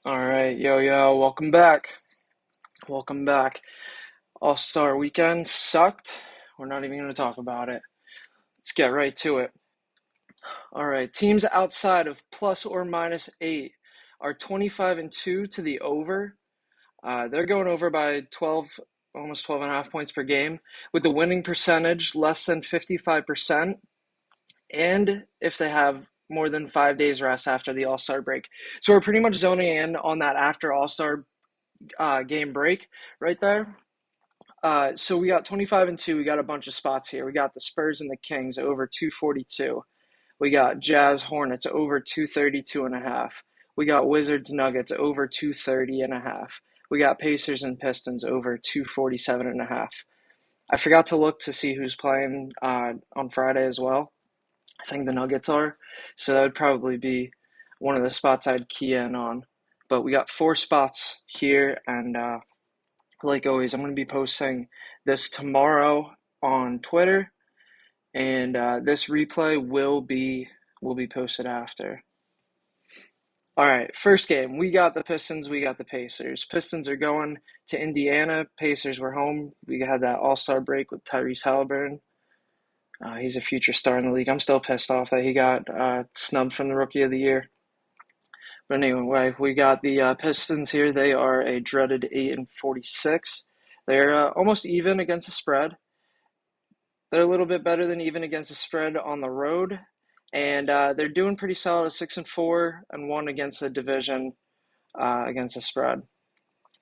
All right, yo, welcome back. Welcome back. All-Star weekend sucked. We're not even going to talk about it. Let's get right to it. All right, teams outside of plus or minus 8 are 25-2 to the over. They're going over by 12, almost 12 and a half points per game, with the winning percentage less than 55%, and if they have more than 5 days rest after the All-Star break. So we're pretty much zoning in on that after All-Star game break right there. So we got 25-2. We got a bunch of spots here. We got the Spurs and the Kings over 242. We got Jazz Hornets over 232 and a half. We got Wizards Nuggets over 230 and a half. We got Pacers and Pistons over 247 and a half. I forgot to look to see who's playing on Friday as well. I think the Nuggets are. So that would probably be one of the spots I'd key in on. But we got 4 spots here, and like always, I'm going to be posting this tomorrow on Twitter, and this replay will be posted after. All right, first game, we got the Pistons, we got the Pacers. Pistons are going to Indiana. Pacers were home. We had that All-Star break with Tyrese Halliburton. He's a future star in the league. I'm still pissed off that he got snubbed from the Rookie of the Year. But anyway, we got the Pistons here. They are a dreaded 8-46. They're almost even against the spread. They're a little bit better than even against the spread on the road, and they're doing pretty solid at 6-4 and 1 against the division against the spread.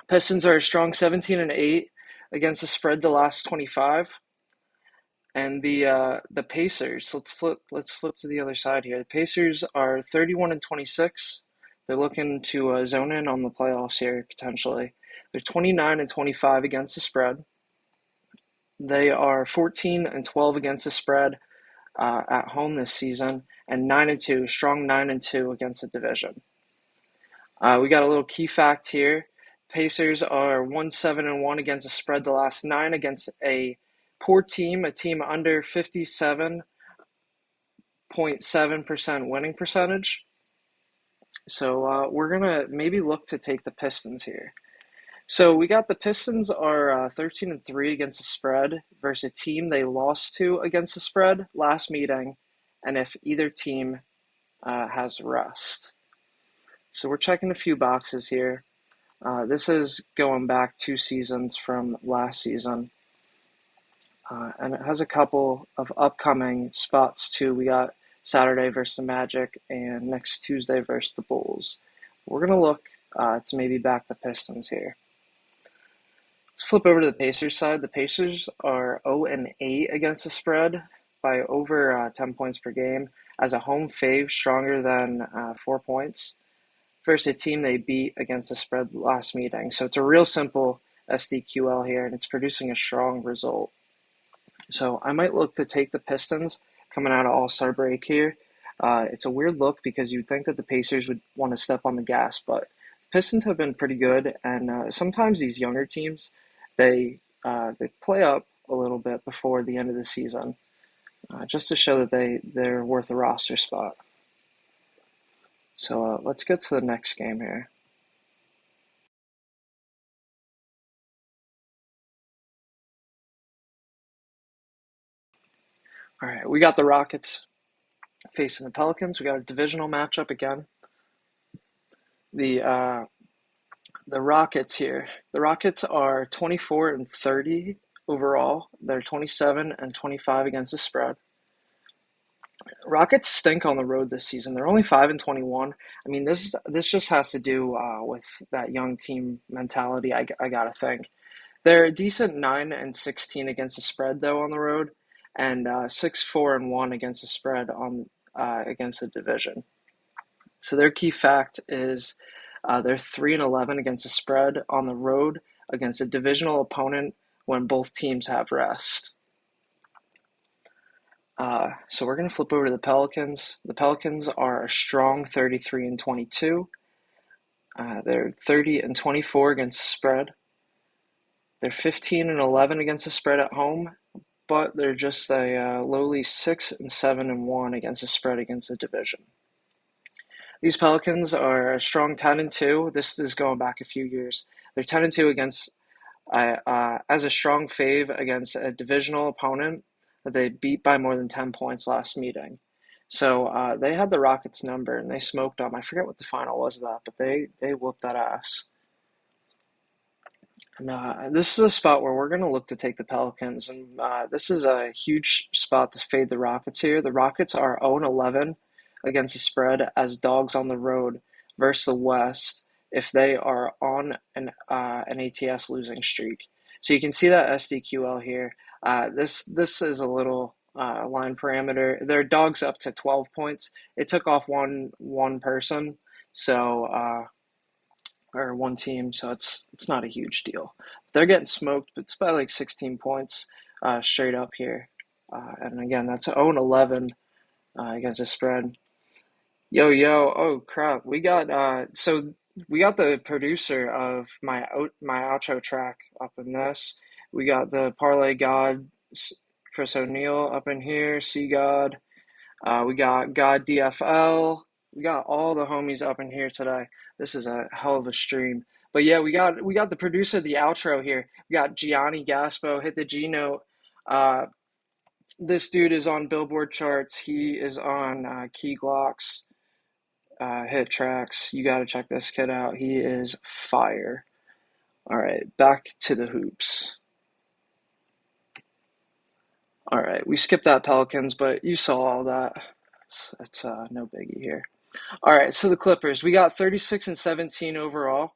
Pistons are a strong 17-8 against the spread the last 25. And the Pacers, let's flip to the other side here. The Pacers are 31-26. They're looking to zone in on the playoffs here potentially. They're 29-25 against the spread. They are 14-12 against the spread at home this season, and 9-2, strong 9-2 against the division. We got a little key fact here. Pacers are 1-7-1 against the spread the last 9 against a poor team, a team under 57.7% winning percentage. So we're going to maybe look to take the Pistons here. So we got the Pistons are 13-3 against the spread versus a team they lost to against the spread last meeting, and if either team has rest. So we're checking a few boxes here. This is going back 2 seasons from last season. And it has a couple of upcoming spots too. We got Saturday versus the Magic and next Tuesday versus the Bulls. We're going to look to maybe back the Pistons here. Let's flip over to the Pacers side. The Pacers are 0-8 against the spread by over 10 points per game as a home fave, stronger than 4 points versus a team they beat against the spread last meeting. So it's a real simple SDQL here, and it's producing a strong result. So I might look to take the Pistons coming out of All-Star break here. It's a weird look because you'd think that the Pacers would want to step on the gas, but the Pistons have been pretty good, and sometimes these younger teams, they play up a little bit before the end of the season, just to show that they're worth a roster spot. So let's get to the next game here. All right, we got the Rockets facing the Pelicans. We got a divisional matchup again. The Rockets here. The Rockets are 24-30 overall. They're 27-25 against the spread. Rockets stink on the road this season. They're only 5-21. I mean, this just has to do with that young team mentality. I gotta think. They're a decent 9-16 against the spread though on the road, and 6-4-1 against the spread on against the division. So their key fact is they're 3-11 against the spread on the road against a divisional opponent when both teams have rest. So we're going to flip over to the Pelicans. The Pelicans are a strong 33-22. They're 30-24 against the spread. They're 15-11 against the spread at home, but they're just a lowly 6-7-1 against the spread against the division. These Pelicans are a strong 10-2. This is going back a few years. They're 10-2 against as a strong fave against a divisional opponent that they beat by more than 10 points last meeting. So they had the Rockets number and they smoked them. I forget what the final was of that, but they whooped that ass. And this is a spot where we're going to look to take the Pelicans, and this is a huge spot to fade the Rockets here. The Rockets are 0-11 against the spread as dogs on the road versus the West if they are on an ATS losing streak. So you can see that SDQL here. This is a little line parameter. Their dogs up to 12 points. It took off one person, so or one team, so it's not a huge deal. They're getting smoked, but it's by like 16 points straight up here. And again, that's 0-11 against the spread. Yo, oh crap. We got the producer of my outro track up in this. We got the Parlay God, Chris O'Neill up in here, C God. We got God DFL. We got all the homies up in here today. This is a hell of a stream. But yeah, we got the producer of the outro here. We got Gianni Gaspo, hit the G note. This dude is on Billboard charts. He is on Key Glocks, hit tracks. You got to check this kid out. He is fire. All right, back to the hoops. All right, we skipped that Pelicans, but you saw all that. It's no biggie here. All right, so the Clippers, we got 36-17 overall.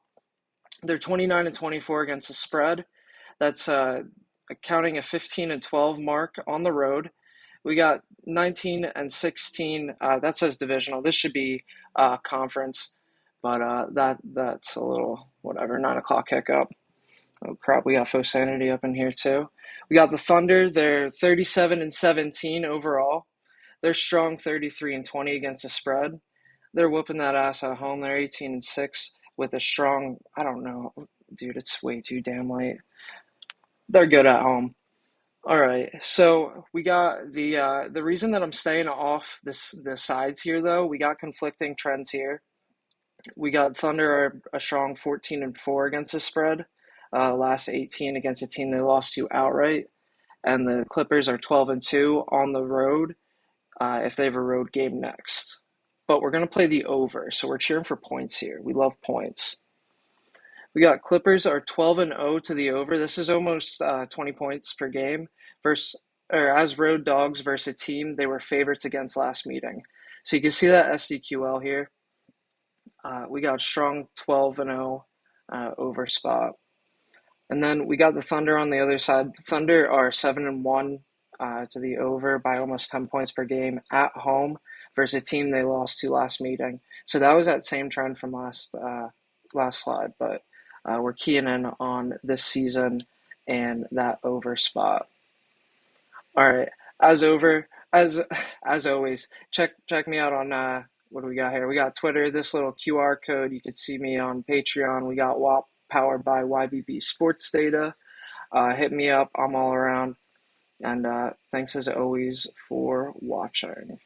They're 29-24 against the spread. That's counting a 15-12 mark on the road. We got 19-16. That says divisional. This should be conference, but that's a little whatever. 9 o'clock hiccup. Oh crap, we got Fosanity up in here too. We got the Thunder. They're 37-17 overall. They're strong 33-20 against the spread. They're whooping that ass at home. They're 18-6 with a strong, I don't know, dude, it's way too damn late. They're good at home. All right, so we got the reason that I'm staying off the sides here though, we got conflicting trends here. We got Thunder are a strong 14-4 against the spread. Last 18 against a team they lost to outright, and the Clippers are 12-2 on the road if they have a road game next. But we're going to play the over, so we're cheering for points here. We love points. We got Clippers are 12-0 to the over. This is almost 20 points per game versus, or as road dogs versus a team they were favorites against last meeting. So you can see that SDQL here. We got strong 12-0 over spot. And then we got the Thunder on the other side. Thunder are 7-1 to the over by almost 10 points per game at home versus a team they lost to last meeting. So that was that same trend from last slide, but we're keying in on this season and that over spot. All right, as always, check me out on what do we got here? We got Twitter. This little QR code. You can see me on Patreon. We got WAP powered by YBB Sports Data. Hit me up. I'm all around. And thanks as always for watching.